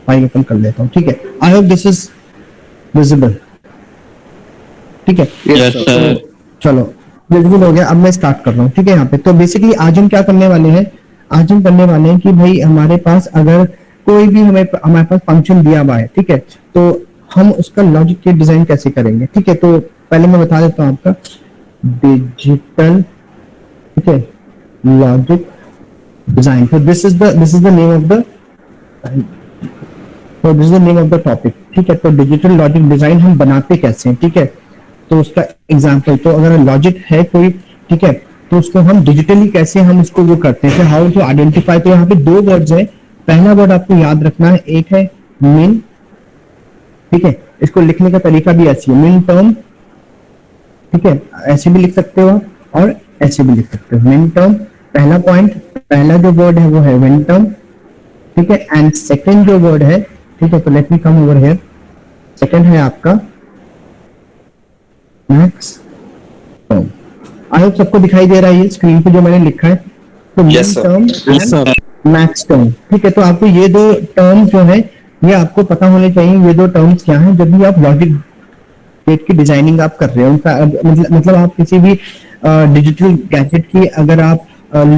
File open कर लेता हूँ, ठीक है। I hope this is visible, ठीक है। Yes sir. तो चलो विजिबल हो गया, अब मैं स्टार्ट कर रहा हूँ, ठीक है। यहाँ पे तो बेसिकली आज हम क्या करने वाले हैं, आज हम करने वाले हैं कि भाई हमारे पास अगर कोई भी हमारे पास फंक्शन दिया हुआ है, ठीक है, तो हम उसका लॉजिक के डिजाइन कैसे करेंगे, ठीक है। तो पहले मैं बता देता हूँ आपका डिजिटल, ठीक है, लॉजिक डिजाइन। तो this is the name of the, तो this is the name of the topic, ठीक है। तो डिजिटल लॉजिक डिजाइन हम बनाते कैसे हैं, ठीक है। तो उसका एग्जांपल, तो अगर लॉजिक है कोई, ठीक है, तो उसको हम डिजिटली कैसे हम उसको वो करते हैं, हाउ टू आइडेंटिफाई। तो यहाँ पे दो वर्ड्स हैं, पहला वर्ड आपको याद रखना है, एक है मिन, ठीक है, इसको लिखने का तरीका भी ऐसी है, मिन टर्म, ठीक है, ऐसे भी लिख सकते हो आप और ऐसे भी लिख सकते हो। मिन टर्म पहला पॉइंट, पहला जो वर्ड है वो है मिन टर्म, ठीक है। एंड सेकंड जो वर्ड है, ठीक है, तो let me come over here, second है आपका मैक्स टर्म। आई होप सबको दिखाई दे रहा है ये स्क्रीन पे जो मैंने लिखा है। तो min term and max term, ठीक है। तो आपको ये दो टर्म्स जो है ये आपको पता होने चाहिए, ये दो टर्म्स क्या हैं जब भी आप लॉजिक गेट की डिजाइनिंग आप कर रहे हो। उनका मतलब आप किसी भी डिजिटल गैजेट की अगर आप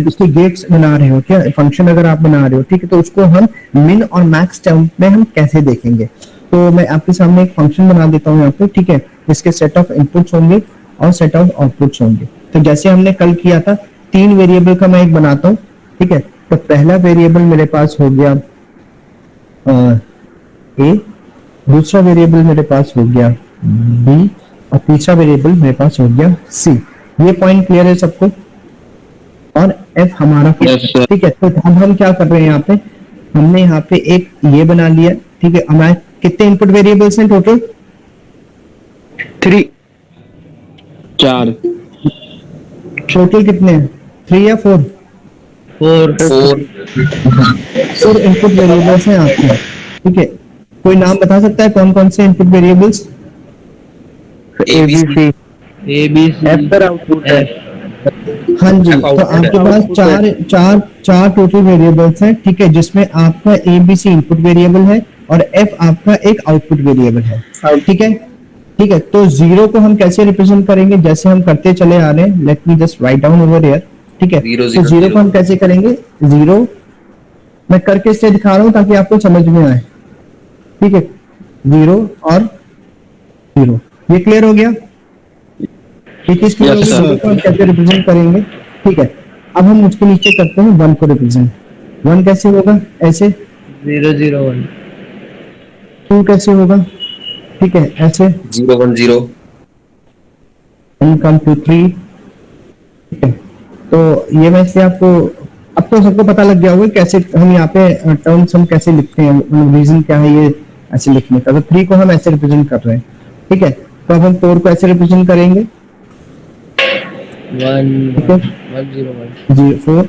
उसके गेट्स बना रहे हो, क्या फंक्शन अगर आप बना रहे हो, ठीक है, तो उसको हम मिन और मैक्स टर्म में हम कैसे देखेंगे। तो मैं आपके सामने एक फंक्शन बना देता हूँ यहाँ पे, ठीक है, जिसके सेट ऑफ इनपुट्स होंगे और सेट ऑफ आउटपुट्स होंगे। तो जैसे हमने कल किया था, तीन वेरिएबल का मैं एक बनाता हूँ, ठीक है। तो पहला वेरिएबल मेरे पास हो गया ए, दूसरा वेरिएबल मेरे पास हो गया बी और तीसरा वेरिएबल मेरे पास हो गया सी। ये पॉइंट क्लियर है सबको? और एफ हमारा Yes, ठीक है। तो अब हम क्या कर रहे हैं यहाँ पे, हमने यहाँ पे एक ये बना लिया, ठीक है। हमारे कितने इनपुट वेरिएबल्स हैं टोटल? 3 4 टोटल कितने हैं, 3 या 4? 4 4 इनपुट वेरिएबल्स हैं आपके, ठीक है। कोई नाम बता सकता है कौन कौन से input variables? ABC A B C F पर आउटपुट है। हाँ जी, तो आपके पास चार चार चार टोटल वेरिएबल्स हैं, ठीक है, जिसमें आपका A B C input variable है और एफ आपका एक आउटपुट वेरिएबल है, ठीक है। ठीक है, तो जीरो को हम कैसे रिप्रेजेंट करेंगे, जैसे हम करते चले आ रहे हैं, let me just write down over here, ठीक है। तो जीरो को हम कैसे करेंगे, जीरो मैं करके इससे दिखा रहा हूं ताकि आपको समझ में आए, ठीक है। जीरो और जीरो, ये क्लियर हो गया? ये चीज क्लियर हो गई, जीरो को हम कैसे रिप्रेजेंट करेंगे, ठीक है। अब हम उसके नीचे करते हैं वन को रिप्रेजेंट। वन कैसे होगा, ऐसे 0 0 1 टू कैसे होगा, ठीक है, ऐसे 0 1 0 कम टू थ्री, ठीक है। तो ये मैं इससे आपको, अब तो सबको पता लग गया होगा कैसे हम यहाँ पे टर्म्स हम कैसे लिखते हैं, रीजन क्या है ये ऐसे लिखने का। तो थ्री को हम ऐसे रिप्रेजेंट कर रहे हैं, ठीक है। तो अब हम फोर को ऐसे रिप्रेजेंट करेंगे, 1 ठीक है, 1 0 1 जी 4,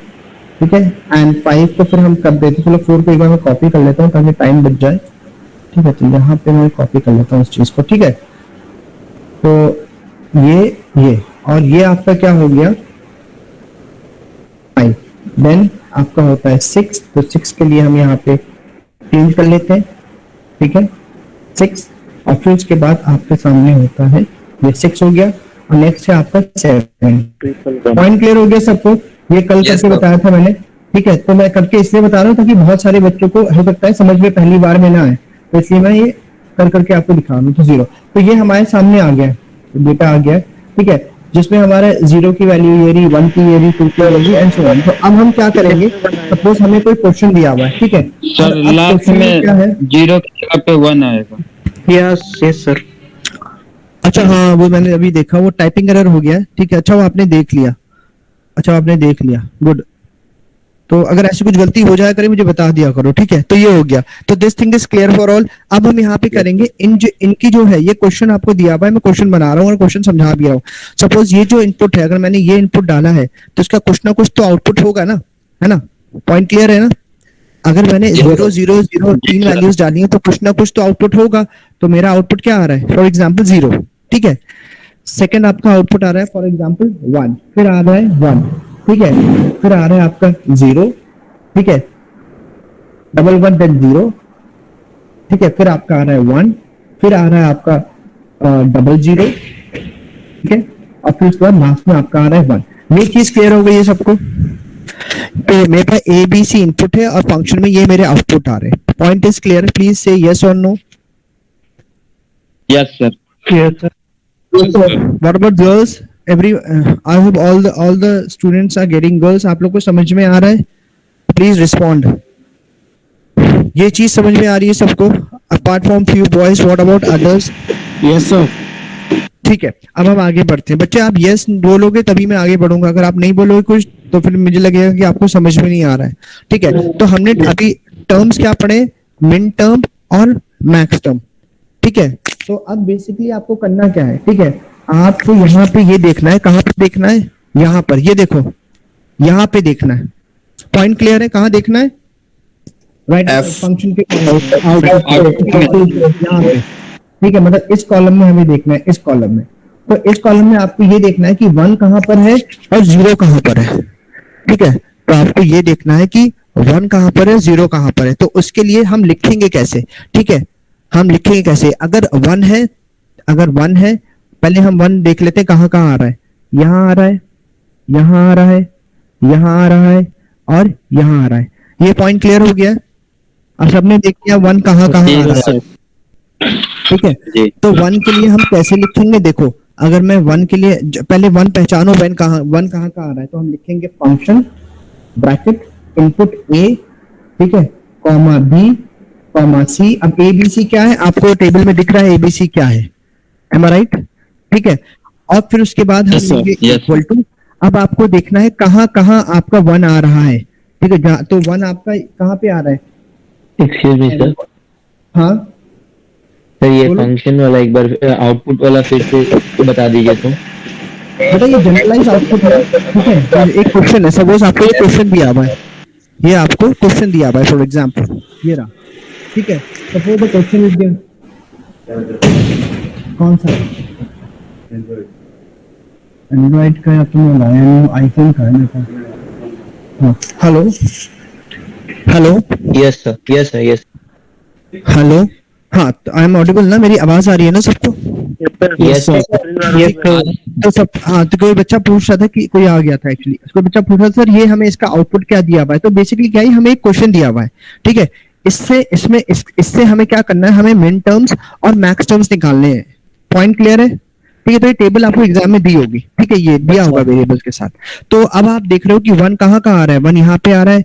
ठीक है। एंड 5 को फिर हम कर देते, चलो 4 को एक बार मैं कॉपी कर लेता हूँ ताकि टाइम बच जाए, ठीक है। तो यहाँ पे मैं कॉपी कर लेता हूँ इस चीज को, ठीक है। तो ये और ये आपका क्या हो गया 5, देन आपका होता है 6, तो 6 के लिए हम यहाँ पे चेंज कर लेते हैं, ठीक है, 6। और फिर उसके बाद आपके सामने होता है ये 6 हो गया और नेक्स्ट है आपका 7। पॉइंट क्लियर हो गया सबको? ये कल Yes, करके sir. बताया था मैंने, ठीक है। तो मैं करके इसलिए बता रहा हूँ ताकि बहुत सारे बच्चों को हो सकता है समझ में पहली बार में ना आए, तो इसलिए मैं ये कर करके आपको दिखा रहा हूँ। तो 0, तो ये हमारे सामने आ गया, तो डेटा आ गया, ठीक है, जिसमें हमारा 0 की वैल्यू ये रही, 1 की ये रही, 2 की ये रही एंड सो ऑन। तो अब हम क्या करेंगे, सपोज हमें कोई क्वेश्चन दिया हुआ है, ठीक है। सर अब लास्ट question में क्या है, 0 की जगह पे 1 आएगा। Yes yes sir. अच्छा हाँ वो मैंने अभी देखा, वो टाइपिंग एरर हो गया है, ठीक है। अच्छा वो आपने देख लिया, अच्छा आपने देख लिया, गुड। तो अगर ऐसी कुछ गलती हो जाए करे मुझे बता दिया करो, ठीक है। तो ये हो गया, तो this thing is clear for all. अब हम यहाँ पे करेंगे इनकी जो है, ये क्वेश्चन आपको दिया हुआ है, मैं क्वेश्चन बना रहा हूँ और क्वेश्चन समझा भी रहा हूँ। सपोज ये जो इनपुट है, अगर मैंने ये इनपुट डाला है तो इसका कुछ ना कुछ तो आउटपुट होगा ना, है ना? पॉइंट क्लियर है ना? अगर मैंने 0 0 0 तीन वैल्यूज डाली है तो कुछ ना कुछ तो आउटपुट होगा। तो मेरा आउटपुट क्या आ रहा है, फॉर एग्जाम्पल 0, ठीक है। सेकंड आपका आउटपुट आ रहा है फॉर एग्जांपल 1, फिर आ रहा है 1, ठीक है, फिर आ रहा है आपका 0, ठीक है, डबल 1 देन 0, ठीक है, फिर आपका आ रहा है 1, फिर आ रहा है आपका 00, ठीक है, और फिर उसके बाद लास्ट में आपका आ रहा है 1। ये चीज क्लियर हो गई है सबको? तो मेरे पास ए बी सी इनपुट है और फंक्शन में ये मेरे आउटपुट आ रहे हैं। Point is clear? प्लीज से यस और no. Yes, sir. Yes, sir. What about girls? I hope all the students are getting girls. आप लोग को समझ में आ रहा है? Please respond. ये चीज समझ में आ रही है सबको? Apart from few boys, what about others? Yes, sir. ठीक है, अब हम आगे बढ़ते हैं। बच्चे आप यस बोलोगे तभी मैं आगे बढ़ूंगा, अगर आप नहीं बोलोगे कुछ तो फिर मुझे लगेगा कि आपको समझ में नहीं आ रहा है। ठीक है, तो हमने अभी टर्म्स क्या पढ़े? मिन टर्म और मैक्स टर्म। ठीक है, तो अब बेसिकली आपको करना क्या है? ठीक है, आपको यहाँ पे ये देखना है। कहाँ पे देखना है? यहाँ पर, ये देखो, यहाँ पे देखना है। पॉइंट क्लियर है? कहाँ देखना है? राइट फंक्शन के यहाँ पे। ठीक है, मतलब इस कॉलम में हमें देखना है, इस कॉलम में। तो इस कॉलम में आपको ये देखना है कि 1 कहाँ पर है और 0 कहाँ पर है। ठीक है, तो आपको ये देखना है कि 1 कहाँ पर है, 0 कहाँ पर है। तो उसके लिए हम लिखेंगे कैसे? ठीक है, हम लिखेंगे कैसे? अगर 1 है, पहले हम 1 देख लेते हैं कहाँ कहाँ आ रहा है। यहाँ आ रहा है, यहाँ आ रहा है, यहाँ आ रहा है और यहाँ आ रहा है। ये पॉइंट क्लियर हो गया? अब सबने देख लिया 1 कहाँ कहाँ आ रहा है। ठीक है, तो 1 के लिए हम कैसे लिखेंगे? देखो, अगर मैं 1 के लिए पहले 1 पहचानो, 1 कहाँ आ रहा है, तो हम लिखेंगे फंक्शन ब्रैकेट इनपुट ए, ठीक है, कॉमा बी कॉमा सी। अब ए बी सी क्या है? आपको टेबल में दिख रहा है ए बी सी क्या है, एम आई राइट? ठीक है, और फिर उसके बाद हम लिखेंगे इक्वल टू। अब आपको देखना है कहाँ कहाँ आपका 1 आ रहा है। ठीक है, तो 1 आपका कहाँ पे आ रहा है? Excuse me, sir. हाँ सर ये बोलो। फंक्शन वाला एक बार आउटपुट वाला फिर से बता दीजिए तो। बेटा ये जनरलाइज आउटपुट है। ठीक है, तो एक क्वेश्चन है, सपोज आपको ये क्वेश्चन दिया हुआ है, ये आपको क्वेश्चन दिया हुआ है फॉर एग्जांपल, ये रहा। ठीक है, suppose the question is given. कौन सा? एंड्रॉइड का या तुमने लगाया नहीं? आईफोन का है मेरे पास। हाँ, hello hello yes sir, yes sir, yes. Hello, हाँ, तो आई एम ऑडिबल ना? मेरी आवाज आ रही है ना सबको? Yes sir, yes sir. तो सब, हाँ, तो कोई बच्चा पूछ रहा था कि कोई आ गया था एक्चुअली, कोई बच्चा पूछ रहा था सर ये हमें इसका आउटपुट क्या दिया हुआ है। तो बेसिकली क्या है, हमें एक क्वेश्चन दिया हुआ है। ठीक है, इससे हमें क्या करना है? हमें मिन टर्म्स और मैक्स टर्म्स निकालने हैं। पॉइंट क्लियर है? ठीक है, तो ये टेबल आपको एग्जाम में दी होगी। ठीक है, ये दिया होगा वेरिएबल्स के साथ। तो अब आप देख रहे हो कि 1 कहाँ कहाँ आ रहा है? 1 यहाँ पे आ रहा है।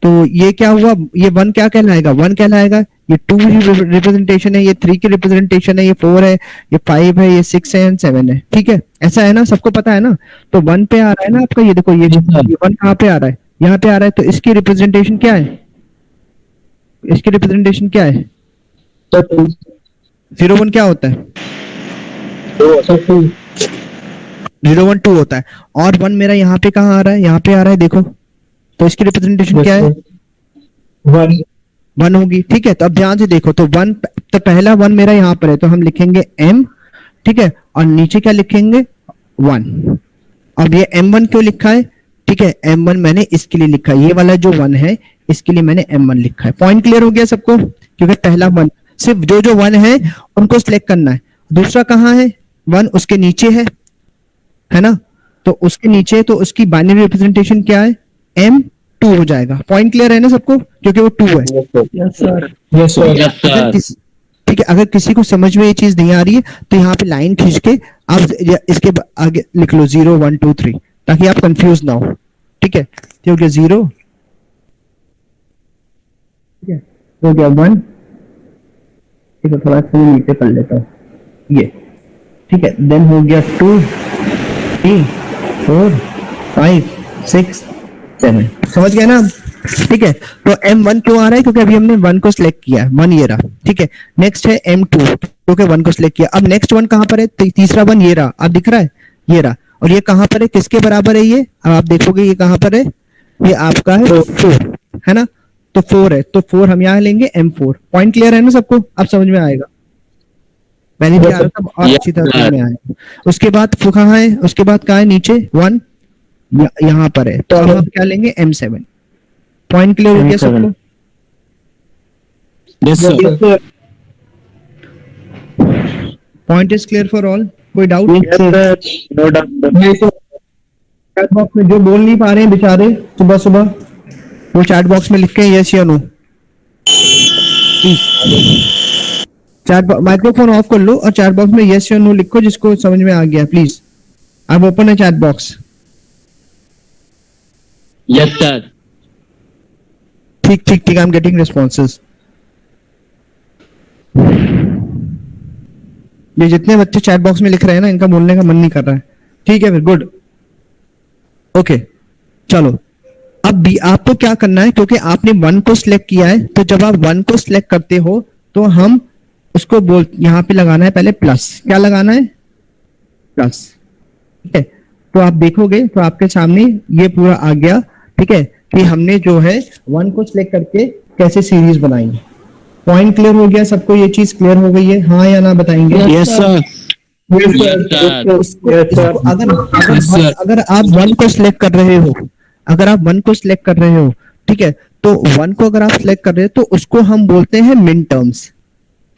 तो ये क्या हुआ? ये 1 क्या कहलाएगा? 1 कहलाएगा। ये 2 रिप्रेजेंटेशन है, ये 3 की रिप्रेजेंटेशन है, ये 4 है, ये 5 है, ये 6 है एंड 7 है। ठीक है, ऐसा है ना? सबको पता है ना? तो 1 पे आ रहा है ना आपका, ये देखो, ये 1 कहाँ पे आ रहा है? यहाँ पे आ रहा है। तो इसकी रिप्रेजेंटेशन क्या है? इसकी रिप्रेजेंटेशन क्या है? 0 1 क्या होता है? 0 1 2 होता है। और 1 मेरा यहाँ पे कहाँ आ रहा है? यहाँ पे आ रहा है, देखो। तो इसकी रिप्रेजेंटेशन क्या है? 1 होगी। ठीक है, तो अब ध्यान से देखो, तो 1, तो पहला 1 मेरा यहाँ पर है, तो हम लिखेंगे m। ठीक है, और नीचे क्या लिखेंगे? 1। अब ये m1 क्यों लिखा है? ठीक है, m1 मैंने इसके लिए लिखा है, ये वाला जो 1 है इसके लिए मैंने m1 लिखा है। पॉइंट क्लियर हो गया सबको? क्योंकि पहला 1, सिर्फ जो 1 है उनको सिलेक्ट करना है। दूसरा कहाँ है? 1 उसके नीचे है ना? तो उसके नीचे, तो उसकी बाइनरी रिप्रेजेंटेशन क्या है? m2 हो जाएगा। पॉइंट क्लियर है ना सबको? क्योंकि वो 2 है। Yes sir, Yes, sir. ठीक है, अगर किसी को समझ में ये चीज नहीं आ रही है तो यहाँ पे लाइन खींच के आप इसके आगे लिख लो 0 1 2 3, ताकि आप कंफ्यूज ना हो। ठीक है, तो हो गया 0, ठीक है, हो गया 1। ठीक है, थोड़ा सा नीचे कर लेता हूँ ये। ठीक है, देन हो गया 2 3 4 5 6 7। समझ गए ना? ठीक है, तो m1 क्यों आ रहा है? क्योंकि अभी हमने 1 को सिलेक्ट किया है, 1 ये रहा। ठीक है, नेक्स्ट है m2, क्योंकि 1 को सिलेक्ट किया। अब नेक्स्ट 1 कहां पर है? तीसरा 1 ये रहा, आप दिख रहा है, ये रहा। और ये कहां पर है? किसके बराबर है ये? अब आप देखोगे ये कहां पर है? ये आपका है 4, है ना? तो 4 है, तो 4 हम यहाँ लेंगे m4। पॉइंट क्लियर है ना सबको? अब समझ में आएगा। मैंने भी आ रहा था और अच्छी तरह समझ में आएगा। उसके बाद कहाँ है? उसके बाद कहाँ है? नीचे 1 यहाँ पर है, तो अब हम क्या लेंगे? m7। पॉइंट क्लियर हो गया सबको? Yes, sir. Point is clear for all? कोई doubt? No doubt. Chat box में जो बोल नहीं पा रहे हैं बेचारे सुबह सुबह, वो चैट बॉक्स में लिख के यस या no please. Chat microphone off कर लो और चैट बॉक्स में यस या नो लिखो जिसको समझ में आ गया प्लीज। अब ओपन है चैट बॉक्स। Yes sir. ठीक ठीक ठीक, आई एम गेटिंग रिस्पॉन्सेस। ये जितने बच्चे चैट बॉक्स में लिख रहे हैं ना, इनका बोलने का मन नहीं कर रहा है। ठीक है फिर, गुड, ओके चलो। अब भी आपको क्या करना है, क्योंकि आपने 1 को सिलेक्ट किया है, तो जब आप 1 को सिलेक्ट करते हो तो हम उसको बोल यहां पे लगाना है पहले प्लस। क्या लगाना है? प्लस। ठीक है, तो आप देखोगे तो आपके सामने ये पूरा आ गया। ठीक है, कि हमने जो है 1 को सिलेक्ट करके कैसे सीरीज बनाई। पॉइंट क्लियर हो गया सबको? ये चीज क्लियर हो गई है, हाँ या ना बताएंगे? Yes, sir. अगर आप 1 को सिलेक्ट कर रहे हो, अगर आप 1 को सिलेक्ट कर रहे हो, ठीक है, तो 1 को अगर आप सिलेक्ट कर रहे हो तो उसको हम बोलते हैं मिन टर्म्स।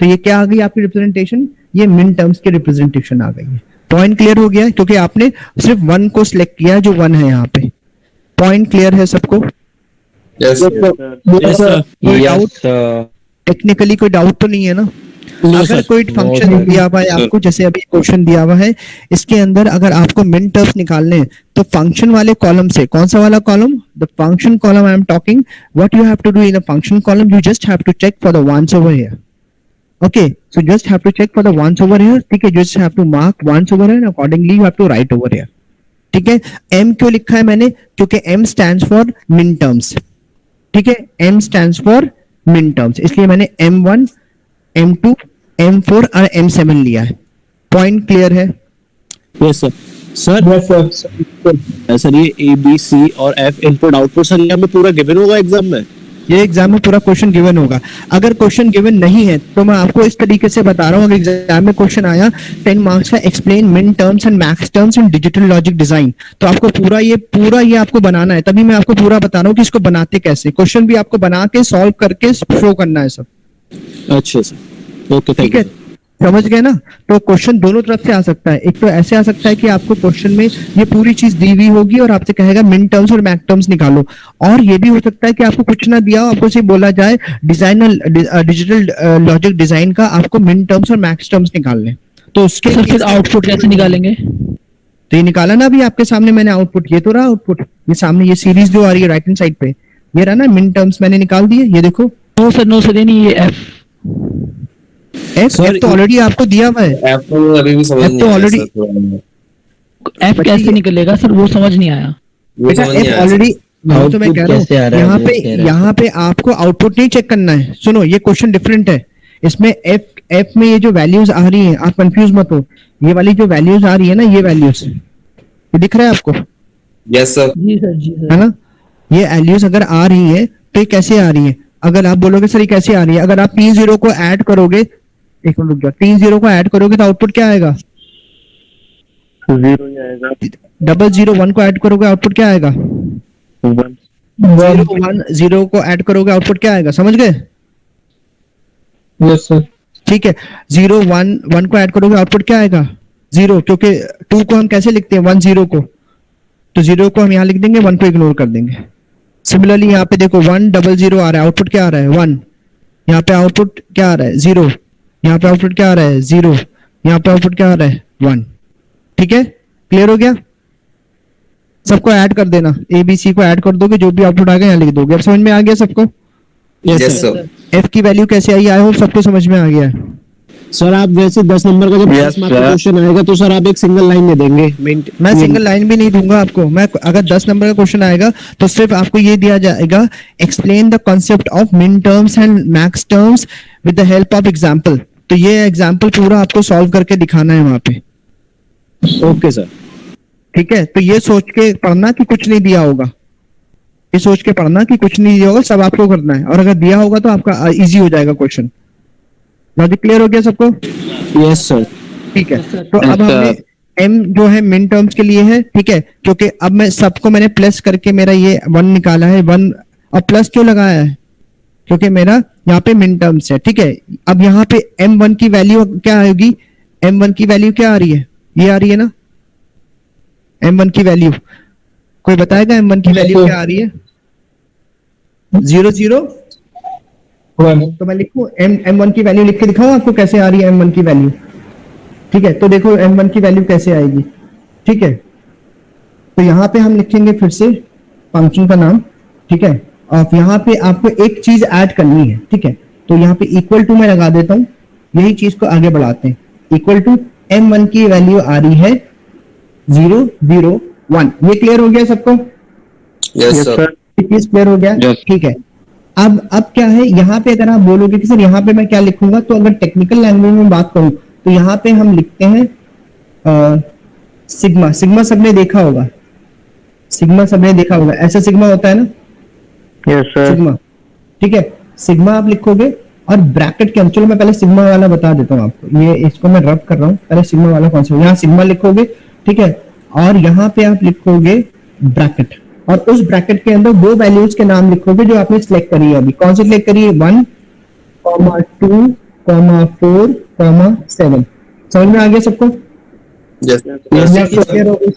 तो ये क्या आ गई आपकी रिप्रेजेंटेशन? ये मिन टर्म्स की रिप्रेजेंटेशन आ गई है। पॉइंट क्लियर हो गया है? क्योंकि आपने सिर्फ 1 को सिलेक्ट किया जो 1 है यहाँ पे। पॉइंट क्लियर है सबको? Yes sir. कोई डाउट? टेक्निकली कोई डाउट तो नहीं है ना? अगर कोई फंक्शन दिया हुआ है आपको, जैसे अभी क्वेश्चन दिया हुआ है, इसके अंदर अगर आपको मिन टर्म्स निकालने हैं तो फंक्शन वाले कॉलम से, कौन सा वाला column? The function column I am talking. What you have to do in the function column, you just have to check for the ones over here. Okay, so just have to check for the ones over here. ठीक है, just have to mark ones over here, accordingly you have to write over here. ठीक है, M क्यों लिखा है मैंने? क्योंकि M stands for मिन टर्म्स। ठीक है, एम स्टैंड्स फॉर मिन टर्म्स, इसलिए मैंने M1, M2, M4 और M7 लिया है। पॉइंट क्लियर है? Yes, sir. सर ये A, B, C और F इनपुट आउटपुट सर ये हमें पूरा गिवन होगा एग्जाम में? ये एग्जाम में पूरा क्वेश्चन गिवन होगा। अगर क्वेश्चन गिवन नहीं है तो मैं आपको इस तरीके से बता रहा हूँ, अगर एग्जाम में क्वेश्चन आया 10 मार्क्स का, एक्सप्लेन मिन terms and max terms in digital logic design, तो आपको पूरा ये आपको बनाना है। तभी मैं आपको पूरा बता रहा हूँ कि इसको बनाते कैसे। क्वेश्चन भी आपको बना के सॉल्व करके शो करना है सब। अच्छा सर, ओके, ठीक है, समझ गए ना? तो क्वेश्चन दोनों तरफ से आ सकता है। एक तो ऐसे आ सकता है कि आपको क्वेश्चन में ये पूरी चीज दी हुई होगी और आपसे कहेगा मिन टर्म्स और मैक्स टर्म्स निकालो, और ये भी हो सकता है कि आपको कुछ ना दिया हो, आपको सिर्फ बोला जाए डिजिटल लॉजिक डिजाइन का आपको मिन टर्म्स और मैक्स टर्म्स निकालने। तो उसके सर फिर आउटपुट कैसे निकालेंगे? तो ये निकाला ना अभी आपके सामने मैंने आउटपुट। ये तो रहा आउटपुट, ये सामने ये सीरीज जो आ रही है राइट हैंड साइड पे, ये रहा ना मिन टर्म्स मैंने निकाल दिए। ये देखो। नो सर ये नहीं, ये एफ तो ऑलरेडी आपको दिया हुआ है। एफ तो अभी भी समझ नहीं आया सर। एफ कैसे निकलेगा सर, वो समझ नहीं आया। बेटा एफ ऑलरेडी, तो मैं कह रहा हूँ यहाँ पे आपको आउटपुट नहीं चेक करना है। सुनो, ये क्वेश्चन डिफरेंट है। इसमें एफ में ये जो वैल्यूज आ रही हैं, आप कंफ्यूज मत हो। ये वाली जो वैल्यूज आ रही है ना, ये वैल्यूज ये दिख रहा है आपको? Yes sir. जी सर। है ना? ये वैल्यूज अगर आ रही है तो ये कैसे आ रही है? अगर आप बोलोगे सर ये कैसे आ रही है, अगर आप 3 0 को ऐड करोगे, एक मिनट रुक जाओ, 3 0 को ऐड करोगे तो आउटपुट क्या आएगा? 0 ही आएगा। 0 1 को ऐड करोगे आउटपुट क्या आएगा? 1 0 1 0 को ऐड करोगे आउटपुट क्या आएगा? समझ गए? Yes sir. ठीक है, 0 1 1 को ऐड करोगे आउटपुट क्या आएगा? 0, क्योंकि 2 को हम कैसे लिखते हैं? 1 0 को, तो 0 को हम यहाँ लिख देंगे, 1 को इग्नोर कर देंगे। सिमिलरली यहाँ पे देखो 1 0 0 आ रहा है, आउटपुट क्या आ रहा है? 1। यहाँ पे आउटपुट क्या आ रहा है? 0। यहाँ पे आउटपुट क्या आ रहा है? 0। यहाँ पे आउटपुट क्या आ रहा है? 1। ठीक है, क्लियर हो गया? सबको ऐड कर देना, ABC को ऐड कर दोगे, जो भी आउटपुट आ गया यहाँ लिख दोगे। अब समझ में आ गया सबको? Yes sir. F की वैल्यू कैसे आई? आई होप सबको समझ में आ गया है। सर आप वैसे 10 नंबर का जब 10 मार्क्स का क्वेश्चन आएगा तो सर आप एक सिंगल लाइन में देंगे। मैं सिंगल लाइन भी नहीं दूंगा आपको। मैं अगर 10 नंबर का क्वेश्चन आएगा तो सिर्फ आपको ये दिया जाएगा, एक्सप्लेन द कॉन्सेप्ट ऑफ मिन terms and max terms with the help of example. तो ये एग्जांपल पूरा आपको सॉल्व करके दिखाना है वहां पे। Okay sir. ठीक है, तो ये सोच के पढ़ना कि कुछ नहीं दिया होगा, ये सोच के पढ़ना कि कुछ नहीं दिया होगा, सब आपको करना है, और अगर दिया होगा तो आपका इजी हो जाएगा क्वेश्चन। लॉजिक क्लियर हो गया सबको? Yes sir. ठीक है, तो अब हमने m जो है मिन टर्म्स के लिए है, ठीक है, क्योंकि अब मैं सबको मैंने प्लस करके मेरा ये 1 निकाला है। 1 और प्लस क्यों लगाया है? क्योंकि मेरा यहाँ पे मिन टर्म्स है, ठीक है। अब यहाँ पे m1 की वैल्यू क्या आएगी, m1 की वैल्यू क्या आ रही है, ये आ रही है ना m1 की वैल्यू, कोई बताएगा m1 की वैल्यू क्या आ रही है, 0 0 तो मैं लिखूं m1 की वैल्यू लिख के दिखाऊं आपको कैसे आ रही है m1 की वैल्यू, ठीक है। तो देखो m1 की वैल्यू कैसे आएगी, ठीक है। तो यहाँ पे हम लिखेंगे फिर से फंक्शन का नाम, ठीक है। और यहाँ पे आपको एक चीज ऐड करनी है, ठीक है। तो यहाँ पे इक्वल टू मैं लगा देता हूँ, यही चीज को आगे बढ़ाते हैं। इक्वल टू m1 की वैल्यू आ रही है 0 0 1, ये क्लियर हो गया सबको? Yes sir. चीज क्लियर हो गया, Yes. ठीक है। अब क्या है यहाँ पे, अगर आप बोलोगे कि सर यहाँ पे मैं क्या लिखूंगा, तो अगर टेक्निकल लैंग्वेज में बात करूं तो यहाँ पे हम लिखते हैं सिग्मा। सिग्मा सबने देखा होगा, सिग्मा सबने देखा होगा, ऐसा सिग्मा होता है ना, यस सर। सिग्मा, ठीक है। सिग्मा आप लिखोगे और ब्रैकेट के अंदर, चलो मैं पहले सिग्मा वाला बता देता हूँ आपको, ये इसको मैं रब कर रहा हूँ, पहले सिग्मा वाला कौन सा, यहाँ सिग्मा लिखोगे, ठीक है। और यहाँ पे आप लिखोगे ब्रैकेट, और उस ब्रैकेट के अंदर दो वैल्यूज के नाम लिखोगे जो आपने सिलेक्ट करी है अभी। कौन सी सिलेक्ट करी है, 1, 2, 4, 7। समझ में आ गया सबको? यस क्लियर हो गई?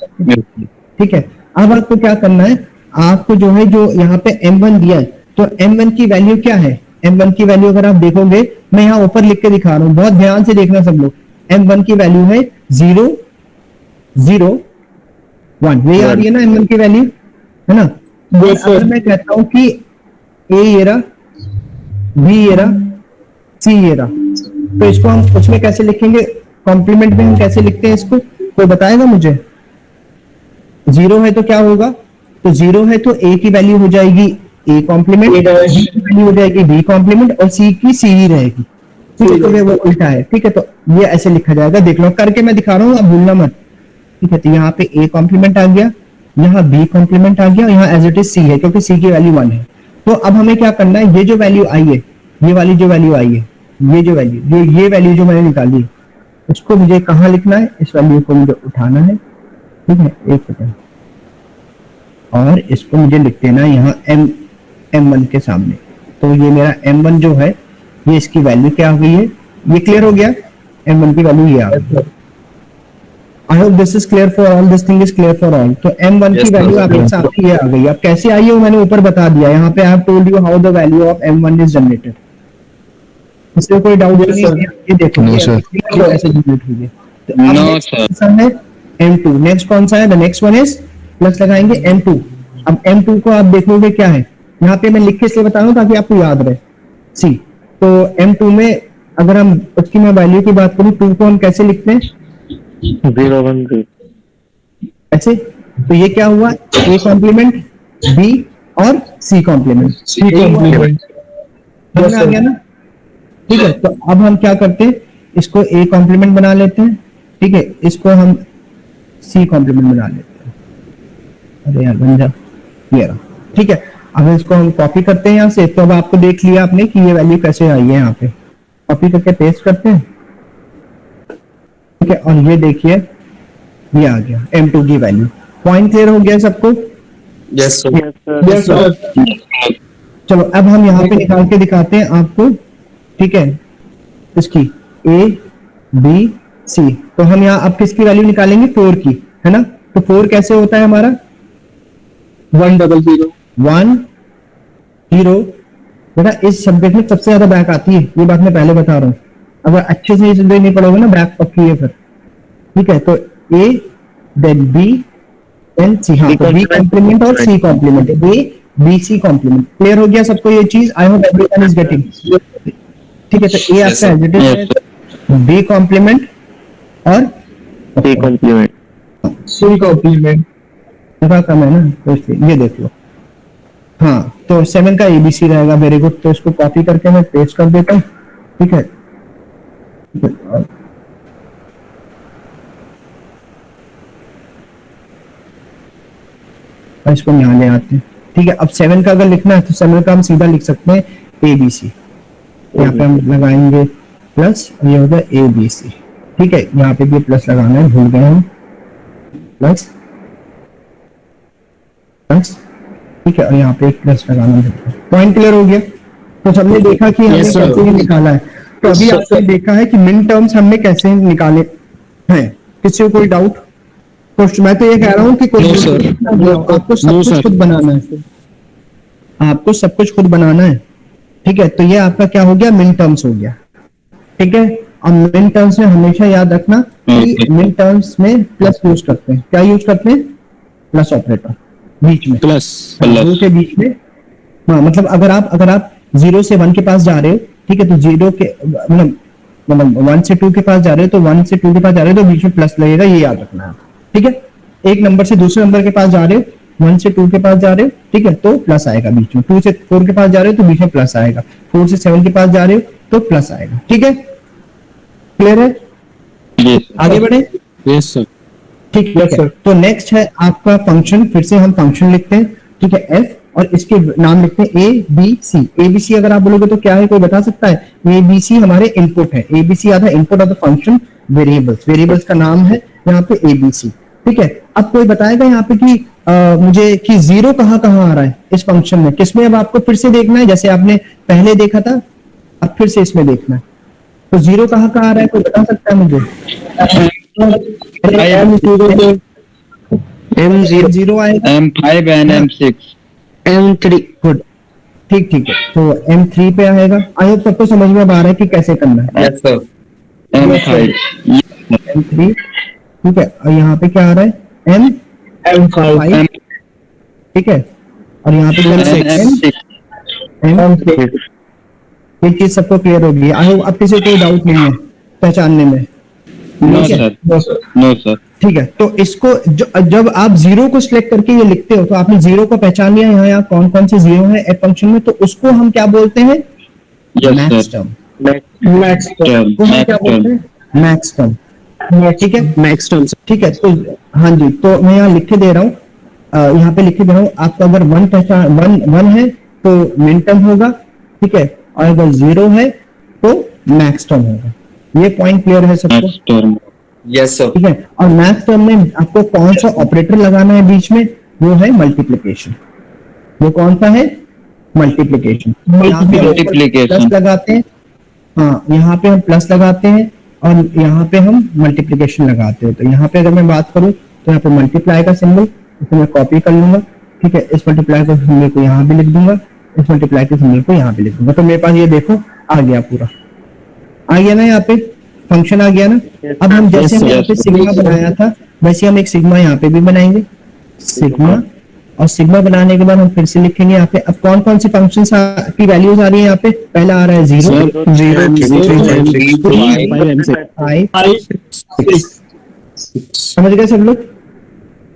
ठीक है। अब आपको क्या करना है, आपको जो है, जो यहाँ पे m1 दिया है, तो m1 की वैल्यू क्या है, m1 की वैल्यू अगर आप देखोगे, मैं यहाँ ऊपर लिख के दिखा रहा हूँ, बहुत ध्यान से देखना सब लोग। m1 की वैल्यू है 0 0 1, यही आ रही है ना m1 की वैल्यू, है ना। अगर मैं कहता हूं कि a ये रहा, b ये रहा, c ये रहा, तो इसको हम उसमें कैसे लिखेंगे, कॉम्प्लीमेंट में हम कैसे लिखते हैं इसको, कोई बताएगा मुझे? 0 है तो क्या होगा, तो 0 है तो a की वैल्यू हो जाएगी a कॉम्प्लीमेंट, b की वैल्यू हो जाएगी b कॉम्प्लीमेंट, और c की c ही रहेगी, ठीक है। तो ये वो उल्टा है, ठीक है। तो ये ऐसे लिखा जाएगा, देख लो करके मैं दिखा रहा हूँ, आप भूलना मत, ठीक है। तो यहाँ पे a कॉम्प्लीमेंट आ गया, यहाँ b कॉम्प्लीमेंट आ गया, यहाँ एज इट इज c है क्योंकि c की वैल्यू 1 है। तो अब हमें क्या करना है, ये जो वैल्यू आई है, ये वाली जो वैल्यू आई है, ये जो वैल्यू, ये वैल्यू जो मैंने निकाली है, उसको मुझे कहाँ लिखना है, इस वैल्यू को मुझे उठाना है, ठीक है। एक सेकंड, और इसको मुझे लिख देना है यहाँ m1 के सामने। तो ये मेरा m1 जो है, ये इसकी वैल्यू क्या हो गई है, ये क्लियर हो गया, m1 की वैल्यू ये आ गई। I hope this is clear for all, this thing is clear for all. तो m1 की वैल्यू आपके सामने ये आ गई। अब कैसे आई है वो मैंने ऊपर बता दिया, यहाँ पे I have told you how the value of m1 is generated. इसमें कोई डाउट नहीं है, ये देखो ऐसे जनरेट हुई है। तो अब next कौन सा है, m2। नेक्स्ट कौन सा है, the next one is, plus लगाएंगे m2। अब m2 को आप देखोगे क्या है, यहाँ पे मैं लिख के इसलिए बता रहा हूँ ताकि आपको याद रहे, सी। तो m2 में अगर हम उसकी मैं वैल्यू की बात करूँ, 2 को हम कैसे लिखते हैं, 0 1 3 ऐसे। तो ये क्या हुआ, a कॉम्प्लीमेंट, b और c कॉम्प्लीमेंट, आ गया ना, ठीक है। तो अब हम क्या करते हैं, इसको a कॉम्प्लीमेंट बना लेते हैं, ठीक है। इसको हम c कॉम्प्लीमेंट बना लेते हैं, अरे यार बन जा, ये रहा, ठीक है। अब इसको हम कॉपी करते हैं यहाँ से। तो अब आपको देख लिया आपने कि ये वैल्यू कैसे आई है, यहाँ पे कॉपी करके पेस्ट करते हैं, ठीक है। और ये देखिए ये आ गया m2 की वैल्यू। पॉइंट क्लियर हो गया सबको? Yes sir. चलो अब हम यहाँ पे निकाल के दिखाते हैं आपको, ठीक है, इसकी a b c। तो हम यहाँ अब किसकी वैल्यू निकालेंगे, 4 की, है ना। तो 4 कैसे होता है हमारा, 1 0 0 1 0। बेटा इस सब्जेक्ट में सबसे ज्यादा बैक आती है, ये बात मैं पहले बता रहा हूँ। अगर अच्छे से ये सब्जेक्ट नहीं पढ़ोगे ना, बैक पक्की है फिर, ठीक है। तो a then b then c, हाँ तो b कॉम्प्लीमेंट और c complement, a b c complement. Clear हो गया सबको ये चीज? I hope everyone is getting, ठीक है। तो a आपका as it is, b complement और C कॉम्प्लीमेंट, C कॉम्प्लीमेंट। जगह कम है ना, तो इसलिए ये देख लो। हाँ तो 7 का ABC रहेगा, वेरी गुड। तो इसको कॉपी करके मैं पेस्ट कर देता हूँ, ठीक है। इसको यहाँ ले आते हैं, ठीक है। अब 7 का अगर लिखना है तो 7 का हम सीधा लिख सकते हैं ABC। यहाँ पे हम लगाएंगे प्लस, ये होगा ABC, ठीक है। यहाँ पे भी प्लस लगाना है, भूल गए हम, प्लस प्लस, ठीक है। और यहाँ पे एक प्लस लगाना है। पॉइंट क्लियर हो गया? तो सबने देखा कि हमने Yes, sir. कैसे निकाला है। तो अभी आपने देखा है कि मिन टर्म्स हमने कैसे निकाले हैं। किसी को कोई डाउट? तो मैं तो ये कह रहा हूँ कि कोई आपको सब No, कुछ sir. खुद बनाना है, आपको सब कुछ खुद बनाना है। ठीक है, तो ये आपका क्या हो गया, मिन टर्म्स हो गया। ठीक है, और मिन टर्म्स में हमेशा याद रखना कि मिन टर्म्स में प्लस यूज करते हैं। क्या यूज करते हैं? प्लस ऑपरेटर बीच में, प्लस दो के बीच में। हाँ, मतलब अगर आप 0 से 1 के पास जा रहे हो, ठीक है, तो 0 के मतलब 1 से 2 के पास जा रहे हो, तो 1 से 2 के पास जा रहे हो तो बीच में प्लस लगेगा, ये याद रखना है। ठीक है, एक नंबर से दूसरे नंबर के पास जा रहे हो, 1 से 2 के पास जा रहे हो, ठीक है, तो प्लस आएगा बीच में। 2 से 4 के पास जा रहे हो तो बीच में प्लस आएगा। 4 से 7 के पास जा रहे हो तो प्लस आएगा। ठीक है, क्लियर है? आगे बढ़े। Yes sir. ठीक है, तो नेक्स्ट है आपका फंक्शन। फिर से हम फंक्शन लिखते हैं, ठीक है, एफ, और इसके नाम लिखते हैं ए बी सी। ए बी सी अगर आप बोलोगे तो क्या है, कोई बता सकता है? ए बी सी हमारे इनपुट है। ए बी सी आता है input of the function variables. Variables का नाम है यहाँ पे ए बी सी। ठीक है, अब कोई बताएगा यहाँ पे कि मुझे कि 0 कहाँ कहाँ आ रहा है इस फंक्शन में? किसमें? अब आपको फिर से देखना है, जैसे आपने पहले देखा था, अब फिर से इसमें देखना है। तो 0 कहाँ कहाँ आ रहा है, कोई बता सकता है मुझे? M0 आएगा, M5 and M6 M3। Good, ठीक ठीक है, तो M3 पे आएगा। आई होप सबको समझ में आ रहा है कि कैसे करना है। Yes, sir. M5 M3, ठीक है, और यहाँ पे क्या आ रहा है? M5, ठीक है, और यहाँ पे क्या है? M6। ये चीज सबको क्लियर होगी। आई होप अब किसी को कोई डाउट नहीं है पहचानने में। नो ठीक है? Sir, no sir. ठीक है, तो इसको जब आप 0 को सिलेक्ट करके ये लिखते हो तो आपने 0 को पहचान लिया यहाँ कौन कौन से 0 है एफ फंक्शन में, तो उसको हम क्या बोलते हैं? Max term. वो हम क्या बोलते हैं? Max term. ठीक है, मैक्स टर्म। ठीक है, तो हाँ जी, तो मैं यहाँ लिख के दे रहा हूँ, यहाँ पे लिख के दे रहा हूँ। आपका अगर 1 पहचान 1 है तो मिन टर्म होगा, ठीक है, और अगर 0 है तो मैक्स टर्म होगा। ये पॉइंट क्लियर है सबको? Yes, sir. ठीक है, और मैक्स टर्म में आपको कौन सा ऑपरेटर लगाना है बीच में? वो है मल्टीप्लिकेशन। वो कौन सा है? मल्टीप्लिकेशन। प्लस लगाते हैं, हाँ, यहाँ पे हम प्लस लगाते हैं और यहाँ पे हम मल्टीप्लिकेशन लगाते हैं। तो यहाँ पे अगर मैं बात करूँ तो यहाँ पे मल्टीप्लाई का सिंबल, इसे मैं कॉपी कर लूंगा, ठीक है, इस मल्टीप्लाई के सिंबल को यहाँ भी लिख दूंगा, इस मल्टीप्लाई के सिंबल को यहाँ भी लिख दूंगा। तो मेरे पास ये देखो आ गया, पूरा आ गया ना, यहाँ पे फंक्शन आ गया ना। अब हम जैसे यहाँ पे सिग्मा बनाया था वैसे हम एक सिग्मा यहाँ पे भी बनाएंगे, सिग्मा, और सिग्मा बनाने के बाद हम फिर से लिखेंगे यहाँ पे। अब कौन कौन से फंक्शंस की वैल्यूज आ रही है यहाँ पे? पहला आ रहा है 0, 5, 6। समझ गए सब लोग?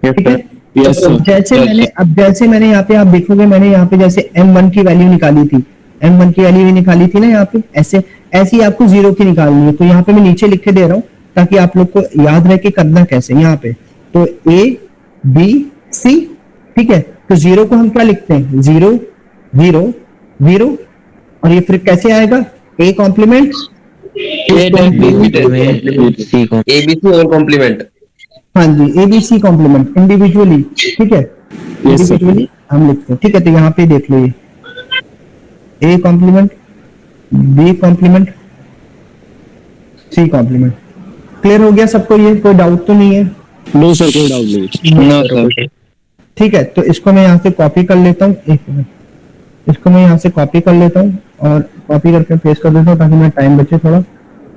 ठीक है, जैसे मैंने यहाँ पे, आप देखोगे मैंने यहाँ पे जैसे M1 की वैल्यू निकाली थी, M1 की वैल्यू निकाली थी ना यहाँ पे, ऐसे ही आपको 0 की निकालनी है। तो यहाँ पे मैं नीचे लिख के दे रहा हूँ ताकि आप लोग को याद रहे कि करना कैसे। यहाँ पे तो A B C, ठीक है, तो 0 को हम क्या लिखते हैं? 0 0 0, और ये फिर कैसे आएगा? A कॉम्प्लीमेंट ABC और कॉम्प्लीमेंट। हाँ जी, ABC कॉम्प्लीमेंट इंडिविजुअली, ठीक है, इंडिविजुअली हम लिखते हैं। ठीक है, तो यहाँ पे देख लो, ये A complement, B complement, C complement. Clear हो गया सबको? ये कोई डाउट तो नहीं है? नो सर, कोई डाउट नहीं। No sir. ठीक है, तो इसको मैं यहाँ से कॉपी कर लेता हूँ, एक मिनट, इसको मैं यहाँ से कॉपी कर लेता हूँ और कॉपी करके पेस्ट कर देता हूँ ताकि मेरा टाइम बचे थोड़ा।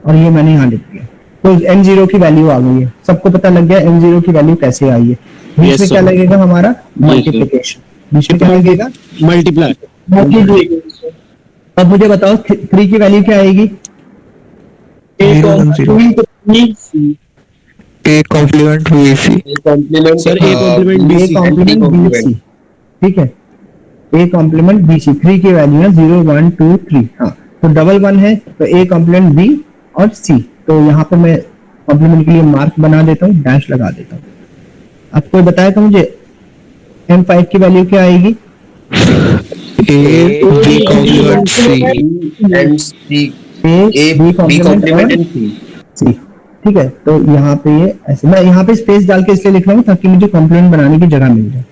और ये मैंने यहाँ लिख दिया, तो M0 की वैल्यू आ गई है। सबको पता लग गया M0 की वैल्यू कैसे आई है? बीच में क्या लगेगा हमारा? मल्टीप्लिकेशन। बीच में क्या लगेगा? मल्टीप्लाई। अब मुझे बताओ 3 की वैल्यू क्या आएगी? A complement BC। Sir A complement BC, ठीक है, A कॉम्प्लीमेंट BC। 3 की वैल्यू है 0 1 2 3। हाँ, तो डबल 1 है तो A कॉम्प्लीमेंट B और C। तो यहाँ पर मैं कॉम्प्लीमेंट के लिए मार्क बना देता हूँ, डैश लगा देता हूँ। अब कोई बताएगा मुझे M5 की वैल्यू क्या आएगी? A B complement C and C। A B complement C। ठीक है, तो यहाँ पे ये ऐसे, मैं यहाँ पे स्पेस डाल के इसलिए लिख रहा हूँ ताकि मुझे कॉम्प्लीमेंट बनाने की जगह मिल जाए।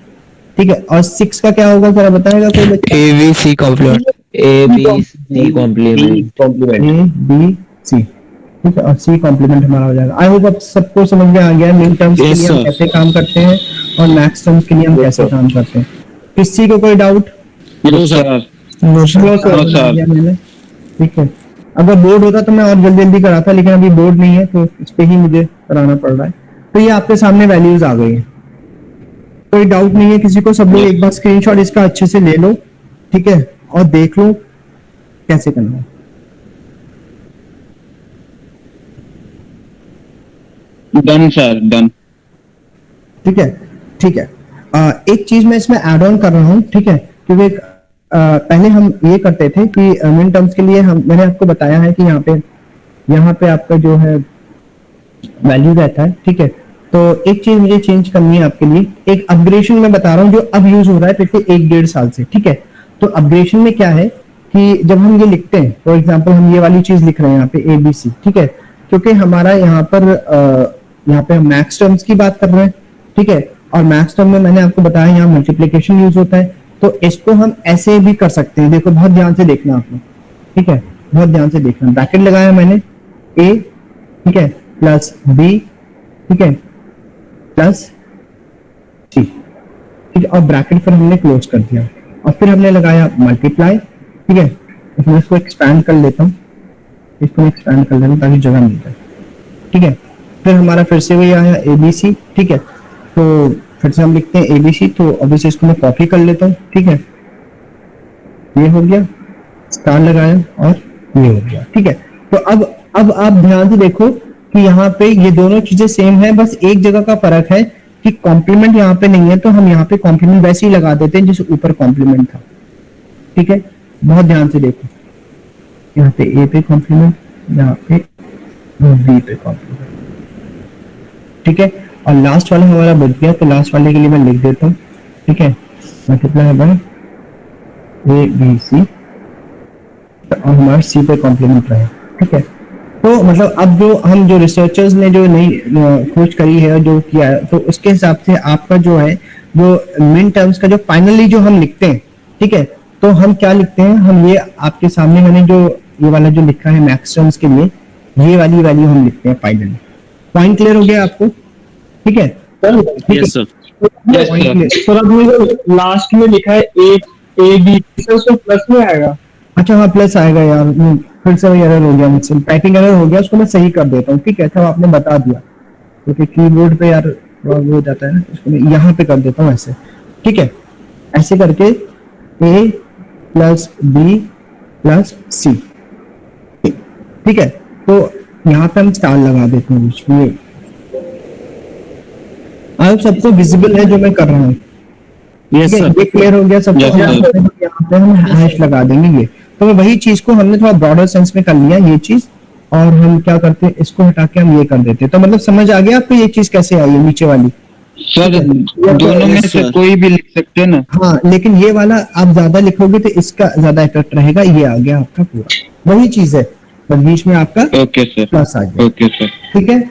ठीक है, और 6 का क्या होगा जरा बताएगा कोई बच्चा? ABC complement. A B C complement. Complement A B C, ठीक है, और सी कॉम्प्लीमेंट हमारा हो जाएगा। आई होप अब सबको समझ में आ गया मिन टर्म्स के Yes, लिए हम sir. कैसे काम करते हैं और मैक्स टर्म्स के लिए हम कैसे काम करते हैं। किसी को कोई doubt? No sir. No, sir. समझ गया मैंने, ठीक है। अगर बोर्ड होता तो मैं और जल्दी जल्दी कराता, लेकिन अभी बोर्ड नहीं है तो इस पे ही मुझे कराना पड़ रहा है। तो ये आपके सामने वैल्यूज आ गई है, कोई डाउट नहीं है किसी को? सब लोग एक बार स्क्रीनशॉट इसका अच्छे से ले लो, ठीक है, और देख लो कैसे करना है। Done sir, done. ठीक है, ठीक है। एक चीज मैं इसमें ऐड ऑन कर रहा हूँ, ठीक है, क्योंकि पहले हम ये करते थे कि मिन टर्म्स के लिए हम, मैंने आपको बताया है कि यहाँ पे आपका जो है वैल्यू रहता है, ठीक है। तो एक चीज मुझे चेंज करनी है आपके लिए, एक अपग्रेडेशन में बता रहा हूँ जो अब यूज हो रहा है पिछले 1-1.5 साल से, ठीक है। तो अपग्रेडेशन में क्या है कि जब हम ये लिखते हैं, फॉर एग्जाम्पल हम ये वाली चीज लिख रहे हैं यहाँ पे ABC, ठीक है, क्योंकि हमारा यहाँ पे हम मैक्स टर्म्स की बात कर रहे हैं, ठीक है, और मैक्स टर्म में मैंने आपको बताया यहाँ मल्टीप्लिकेशन यूज होता है, तो इसको हम ऐसे भी कर सकते हैं। देखो बहुत ध्यान से देखना आप लोग, ठीक है, बहुत ध्यान से देखना। ब्रैकेट लगाया मैंने A, ठीक है, प्लस B, ठीक है, प्लस C, ठीक है, और ब्रैकेट फिर हमने क्लोज कर दिया, और फिर हमने लगाया मल्टीप्लाई, ठीक है। तो मैं इसको एक्सपैंड कर लेता हूँ, इसको एक्सपैंड कर लेता हूँ ताकि जगह मिल जाए, ठीक है। फिर हमारा फिर से वही आया ABC, ठीक है, तो फिर से हम लिखते हैं ABC, तो अभी से इसको मैं कॉपी कर लेता हूँ, ठीक है, ये हो गया, स्टार लगाया और ये हो गया, ठीक है। तो अब आप ध्यान से देखो कि यहाँ पे ये दोनों चीजें सेम है, बस एक जगह का फर्क है कि कॉम्प्लीमेंट यहाँ पे नहीं है, तो हम यहाँ पे कॉम्प्लीमेंट वैसे ही लगा देते हैं जैसे ऊपर कॉम्प्लीमेंट था, ठीक है। बहुत ध्यान से देखो, यहाँ पे A पे कॉम्प्लीमेंट, यहाँ पे B पे कॉम्प्लीमेंट, ठीक है। और लास्ट वाला हमारा बच गया, तो लास्ट वाले के लिए मैं लिख देता हूँ, ठीक है, मल्टीप्लाई बाय ABC, और हमारा C पे कॉम्प्लीमेंट रहे, ठीक है। तो मतलब अब जो रिसर्चर्स ने जो नई खोज करी है, जो किया है, तो उसके हिसाब से आपका जो है जो मिन टर्म्स का जो फाइनली जो हम लिखते हैं, ठीक है, तो हम क्या लिखते हैं, हम ये आपके सामने मैंने जो ये वाला जो लिखा है मैक्स टर्म्स के लिए, ये वाली वैल्यू हम लिखते हैं फाइनली। पॉइंट क्लियर हो गया आपको? ठीक है, यस सर। सर अब लास्ट में लिखा है ए बी, उसको प्लस में आएगा। अच्छा हाँ प्लस आएगा यार, फिर से वही एरर हो गया मुझसे, टाइपिंग एरर हो गया, उसको मैं सही कर देता हूँ, ठीक है। अच्छा आपने बता दिया, क्योंकि कीबोर्ड पे यार वो हो जाता है ना, इसको मैं यहाँ पे कर देता हूँ ऐसे, ठीक है, ऐसे करके A plus B plus C, ठीक है। तो यहाँ पे हम स्टार लगा देते हैं बीच में। आप सबको विजिबल है जो मैं कर रहा हूँ? यस ठीक है, सर। ये क्लियर हो गया सबको? Yes, sir. यहाँ पे हम हैश लगा देंगे ये, तो वही चीज को हमने थोड़ा ब्रॉडर सेंस में कर लिया ये चीज, और हम क्या करते हैं, इसको हटा के हम ये कर देते हैं। तो मतलब समझ आ गया आपको ये चीज कैसे आई है नीचे वाली? सर दोनों में से कोई भी लिख सकते हैं ना? हाँ, लेकिन ये वाला आप ज्यादा लिखोगे तो इसका ज्यादा इफेक्ट रहेगा। ये आ गया आपका पूरा, वही चीज है, बस बीच में आपका ओके सर, प्लस आ गया। Okay sir. ठीक है,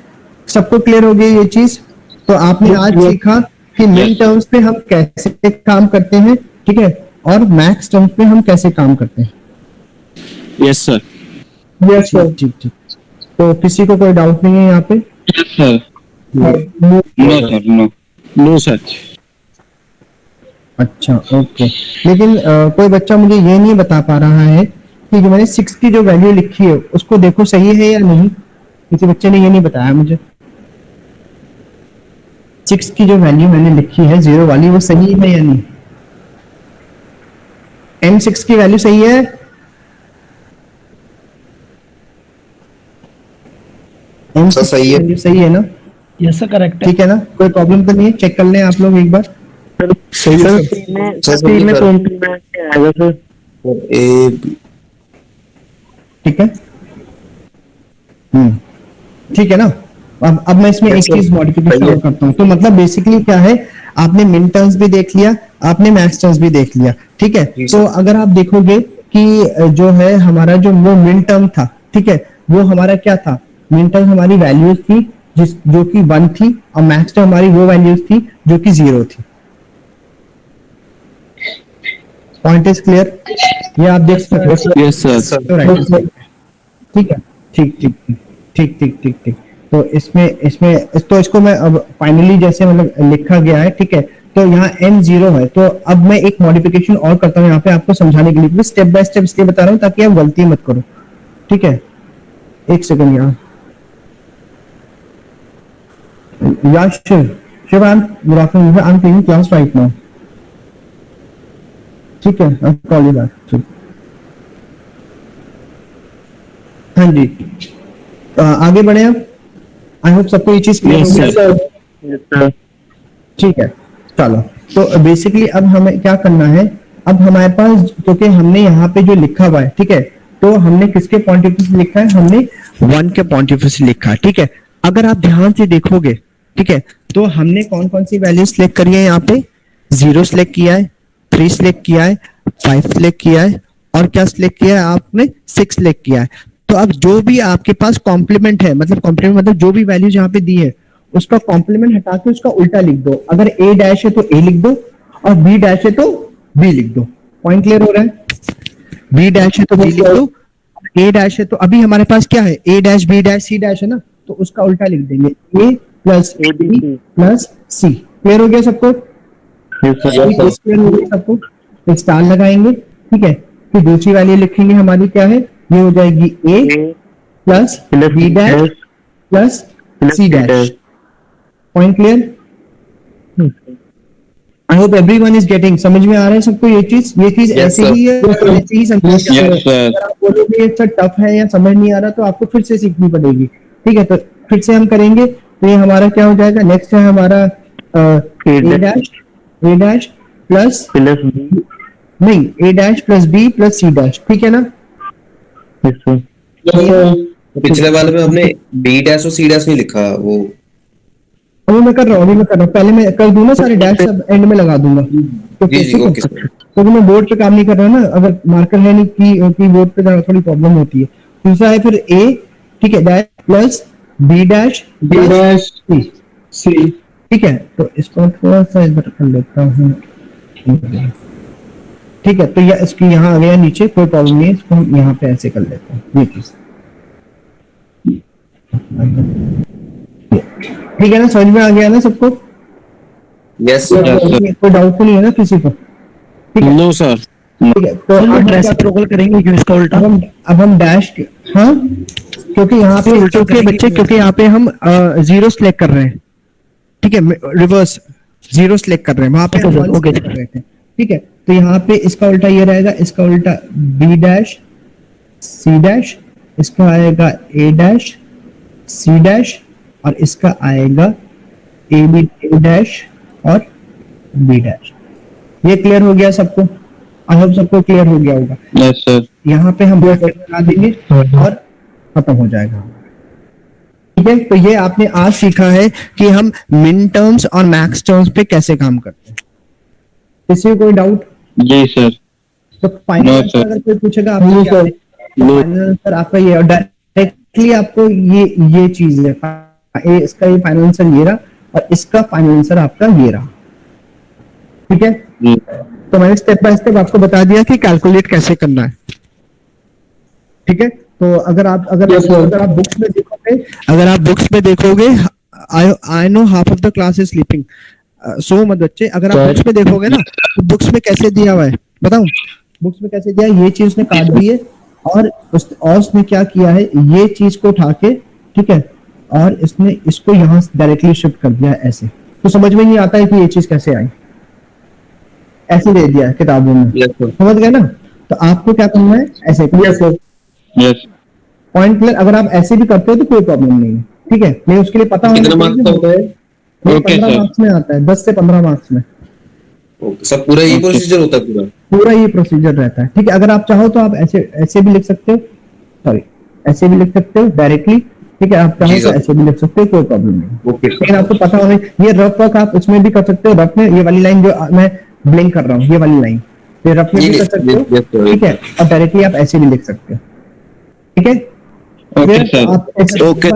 सबको क्लियर हो गई ये चीज? तो आपने आज सीखा कि मिन टर्म्स पे हम कैसे काम करते हैं, ठीक है, और मैक्स टर्म्स पे हम कैसे काम करते हैं। Yes sir. यस सर, ठीक ठीक। तो किसी को कोई डाउट नहीं है यहाँ पे? Yes sir. No sir, no. No sir. अच्छा ओके, लेकिन कोई बच्चा मुझे ये नहीं बता पा रहा है कि जो मैंने 6 की जो वैल्यू लिखी है उसको देखो सही है या नहीं। किसी बच्चे ने ये नहीं बताया मुझे। 6 की जो वैल्यू मैंने लिखी है 0 वाली, वो सही है या नहीं? M6 की वैल्यू सही है? सर सही है। सही है ना? यस सर, करेक्ट है। ठीक है ना, कोई प्रॉब्लम तो नहीं है? चेक कर लें आप लोग एक बार। सही है सर। सर कॉम्प्लीमेंट आएगा सर। ए ठीक है, ठीक है ना। अब मैं इसमें एक चीज मॉडिफिकेशन और करता हूँ। तो मतलब बेसिकली क्या है, आपने मिन टर्म्स भी देख लिया, आपने मैक्स टर्म्स भी देख लिया, ठीक है। तो अगर आप देखोगे कि जो है हमारा जो वो मिन टर्म था, ठीक है, वो हमारा क्या था, मिन टर्म हमारी वैल्यूज थी जो कि 1 थी, और मैक्स टर्म हमारी वो वैल्यूज थी जो कि 0 थी। Point is clear? ये आप देख सकते हो। Yes sir. ठीक है, ठीक ठीक ठीक ठीक ठीक ठीक। तो इसमें तो इसको मैं अब फाइनली जैसे मतलब लिखा गया है, ठीक है। तो यहाँ n 0 है, तो अब मैं एक मॉडिफिकेशन और करता हूँ यहाँ पे आपको समझाने के लिए, स्टेप बाय स्टेप इसलिए बता रहा हूँ ताकि आप गलती मत करो, ठीक है। एक सेकंड यहाँ Shiv, good afternoon. I'm taking class right now. ठीक है, I'll call you back. ठीक। हाँ जी, आगे बढ़े आप। आई होप सबको ये चीज क्लियर हो गई। ठीक है, चलो। तो बेसिकली अब हमें क्या करना है, अब हमारे पास क्योंकि हमने यहाँ पे जो लिखा हुआ है, ठीक है, तो हमने किसके पॉइंट ऑफ व्यू से लिखा है, हमने 1 के पॉइंट ऑफ व्यू से लिखा है, ठीक है। अगर आप ध्यान से देखोगे, ठीक है, तो हमने कौन कौन सी वैल्यू सिलेक्ट करी है, यहाँ पे 0 सिलेक्ट किया है, 3 सिलेक्ट किया है, 5 सिलेक्ट किया है, और क्या सिलेक्ट किया है आपने, 6 सिलेक्ट किया है। तो अब जो भी आपके पास कॉम्प्लीमेंट है, मतलब जो भी वैल्यूज यहाँ पे दी है, उसका कॉम्प्लीमेंट हटा के उसका उल्टा लिख दो। अगर a डैश है तो a लिख दो, और b डैश है तो b लिख दो। पॉइंट क्लियर हो रहा है? b डैश है तो b लिख दो, a डैश है तो अभी हमारे पास क्या है, a dash b dash c dash है ना, तो उसका उल्टा लिख देंगे, a plus b plus c। Clear हो गया सबको? क्लियर हो गया सबको? एक स्टार लगाएंगे, ठीक है। फिर दूसरी वैल्यू लिखेंगे हमारी क्या है, ये हो जाएगी a plus b dash plus c dash. Point clear? I hope everyone is getting, समझ में आ रहा है सबको ये चीज ऐसे ही है, ऐसे ही समझ। अगर आप बोलोगे ये टफ है या समझ नहीं आ रहा, तो आपको फिर से सीखनी पड़ेगी, ठीक है। तो फिर से हम करेंगे, तो ये हमारा क्या हो जाएगा, नेक्स्ट है हमारा a डैश प्लस नहीं, a dash plus b plus c dash, ठीक है ना? पिछले वाले में हमने बी डैश और सी डैश नहीं लिखा, वो अभी मैं कर रहा हूँ, पहले मैं कर दूं ना, सारे डैश सब एंड में लगा दूंगा। जी जी ओके सर। तो मैं बोर्ड पे काम नहीं कर रहा ना, अगर मार्कर है नहीं की बोर्ड पे थोड़ी प्रॉब्लम होती है। दूसरा है फिर a, ठीक है, dash plus b dash C, ठीक है। तो इसको थोड़ा सा इधर कर लेता हूँ, ठीक है। तो यह इसकी यहाँ आ गया नीचे, कोई प्रॉब्लम नहीं है, इसको हम यहाँ पे ऐसे कर लेते हैं, ये चीज ठीक है ना, समझ में आ गया ना सबको? Yes sir. कोई डाउट तो नहीं है ना किसी को? ठीक है, नो सर। ठीक है। तो रेसिप्रोकल करेंगे क्यों इसका उल्टा? अब हम डैश, हाँ, क्योंकि यहाँ पे क्योंकि बच्चे, क्योंकि यहाँ पे हम 0 सिलेक्ट कर रहे हैं, ठीक है, रिवर्स 0 सिलेक्ट कर रहे हैं, वहां पे हम 1 सिलेक्ट कर रहे थे, ठीक है। तो यहाँ पे इसका उल्टा ये रहेगा, इसका उल्टा b डैश c डैश, इसका आएगा a डैश c डैश, और इसका आएगा a b डैश और b डैश। ये क्लियर हो गया सबको? आई होप सबको क्लियर हो गया होगा। Yes sir. यहाँ पे हम ब्रैकेट लगा देंगे और खत्म हो जाएगा, ठीक है। तो ये आपने आज सीखा है कि हम मिन टर्म्स और मैक्स टर्म्स पे कैसे काम करते हैं। किसी को कोई डाउट? जी सर। तो फाइनल No, आंसर sir. अगर कोई पूछेगा आपको क्या है, फाइनल आंसर आपका ये, और डायरेक्टली आपको ये चीज है, इसका ये फाइनल आंसर ये रहा, और इसका फाइनल आंसर आपका ये रहा, ठीक है। तो मैंने स्टेप बाय स्टेप आपको बता दिया कि कैलकुलेट कैसे करना है, ठीक है। तो अगर आप बुक्स में देखोगे, I know half of the class is sleeping, सो मत बच्चे। अगर आप बुक्स में देखोगे ना, तो बुक्स में कैसे दिया हुआ है बताऊं? बुक्स में कैसे दिया, ये चीज उसने काट दी है, और उसने क्या किया है, ये चीज को उठा के, ठीक है, और इसने इसको यहाँ डायरेक्टली शिफ्ट कर दिया है ऐसे। तो समझ में नहीं आता है कि ये चीज कैसे आई, ऐसे दे दिया है किताबों में, समझ गए ना? तो आपको क्या करना है, ऐसे करना है। यस। Point clear? अगर आप ऐसे भी करते हो तो कोई प्रॉब्लम नहीं है, ठीक है। नहीं, उसके लिए पता होना कितना मार्क्स का होता है? 15 मार्क्स में आता है, 10 से 15 मार्क्स में। ओके सर, पूरा ये प्रोसीजर होता है? पूरा ये प्रोसीजर रहता है, ठीक है। अगर आप चाहो तो आप ऐसे भी लिख सकते हो, सॉरी, ऐसे भी लिख सकते हो डायरेक्टली, ठीक है। आप चाहो तो ऐसे भी लिख सकते हो, कोई प्रॉब्लम नहीं। ओके। लेकिन आपको पता होना, ये रफ वर्क आप उसमें भी कर सकते हो, रफ में ये वाली लाइन जो मैं ब्लिंक कर रहा हूँ, ये वाली लाइन, ये रफ में भी कर सकते हो, ठीक है। और डायरेक्टली आप ऐसे भी लिख सकते हो, ठीक है। Okay sir. ओके,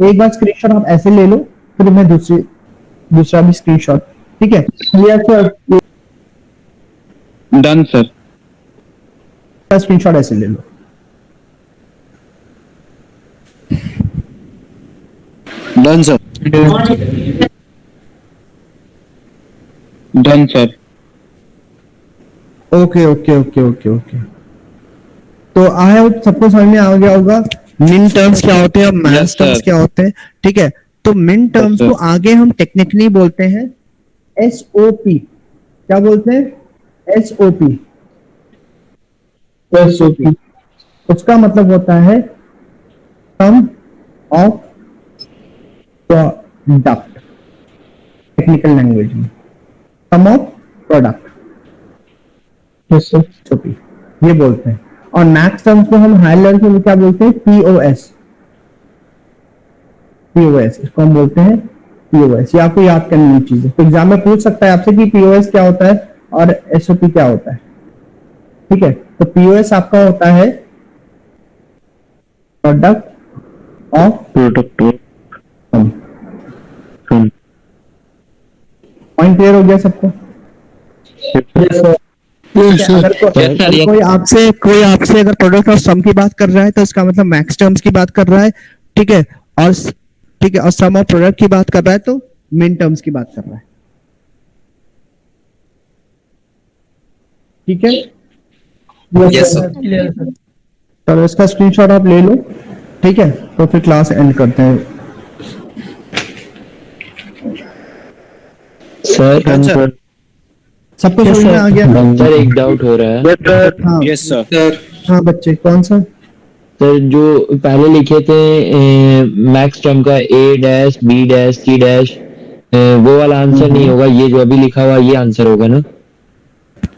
एक बार स्क्रीनशॉट आप ऐसे ले लो, फिर मैं दूसरा भी स्क्रीनशॉट, ठीक है। Done sir. स्क्रीनशॉट ऐसे ले लो। Done sir. Done sir. Okay okay okay okay okay. तो आई होप सबको समझ में आ गया होगा मिन टर्म्स क्या होते हैं और मैक्स Yes, टर्म्स sir. क्या होते हैं। ठीक है, तो मिन टर्म्स sir. को आगे हम टेक्निकली बोलते हैं एसओपी। क्या बोलते हैं? एसओपी। एसओपी उसका मतलब होता है sum of product, technical language में sum of product, yes sir SOP ये बोलते हैं। और मैक्स टर्म्स को हम हायर लेवल में क्या बोलते हैं? पीओएस। पीओएस इसको हम बोलते हैं पीओएस। ये आपको याद करनी है चीजें। तो एग्जाम में पूछ सकता है आपसे कि पीओएस क्या होता है और एसओपी क्या होता है। ठीक है, तो पीओएस आपका होता है product of product point clear हो गया सबको? यस सर अगर Yes, sir, yes. कोई आपसे अगर प्रोडक्ट ऑफ सम की बात कर रहा है तो इसका मतलब मैक्स टर्म्स की बात कर रहा है। ठीक है, और सम ऑफ प्रोडक्ट की बात कर रहा है तो मिन टर्म्स की बात कर रहा है। ठीक है, यस सर। Clear sir. चलो इसका स्क्रीनशॉट आप ले लो। ठीक है, तो फिर क्लास एंड करते हैं। सर सबको समझ में आ गया? सर एक डाउट हो रहा है हाँ यस सर। हाँ बच्चे, कौन सा? सर जो पहले लिखे थे मैक्स टर्म का A dash B dash C dash वो वाला आंसर नहीं होगा, ये जो अभी लिखा हुआ ये आंसर होगा ना?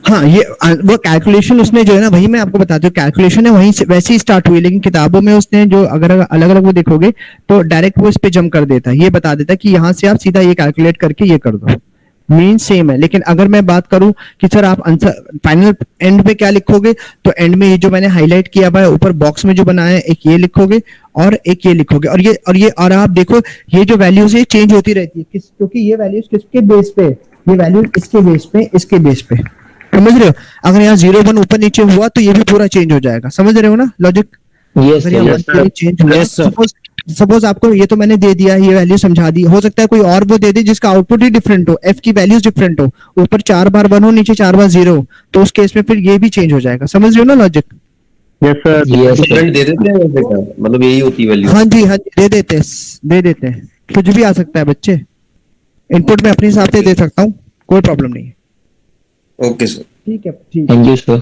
हाँ, ये वो कैलकुलेशन उसने जो है ना, वही मैं आपको बताती हूँ, कैलकुलेशन है वहीं से वैसे ही स्टार्ट हुई, लेकिन किताबों में उसने जो अगर अलग अलग वो देखोगे तो डायरेक्ट वो इस पे जंप कर देता है। ये बता देता है कि यहाँ से आप सीधा ये कैलकुलेट करके ये कर दो। मीन सेम है, लेकिन अगर मैं बात करूं कि सर आप आंसर फाइनल एंड में क्या लिखोगे, तो एंड में ये जो मैंने हाईलाइट किया हुआ है ऊपर बॉक्स में जो बनाया है, एक ये लिखोगे और एक ये लिखोगे। और आप देखो ये जो वैल्यूज है चेंज होती रहती है, क्योंकि ये वैल्यूज किसके बेस पे? ये वैल्यूज इसके बेस पे, इसके बेस पे। समझ रहे हो? अगर यहाँ 0 1 ऊपर नीचे हुआ तो ये भी पूरा चेंज हो जाएगा। समझ रहे हो ना लॉजिक? यस अगर यहाँ सर। चेंज हुआ, सपोज आपको ये तो मैंने दे दिया, ये वैल्यू समझा दी, हो सकता है कोई और वो दे दे जिसका आउटपुट ही डिफरेंट हो, एफ की वैल्यूज डिफरेंट हो, ऊपर 4 बार 1 हो नीचे 4 बार 0 हो, तो उस केस में फिर ये भी चेंज हो जाएगा। समझ रहे हो ना लॉजिक? Yes sir. डिफरेंट दे देते हैं वैसे क्या? मतलब यही होती है वैल्यू? हाँ जी दे देते हैं कुछ भी आ सकता है बच्चे। इनपुट में अपने हिसाब से दे सकता हूँ, कोई प्रॉब्लम नहीं है। Okay sir. ठीक है, ठीक है। Thank you sir.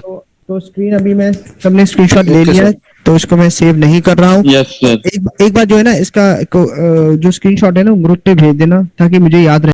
तो स्क्रीन अभी मैं सबने स्क्रीनशॉट ले लिया है, तो इसको मैं सेव नहीं कर रहा हूँ। Yes sir. एक बार जो है ना इसका जो स्क्रीनशॉट है ना ग्रुप पे भेज देना ताकि मुझे याद रहे।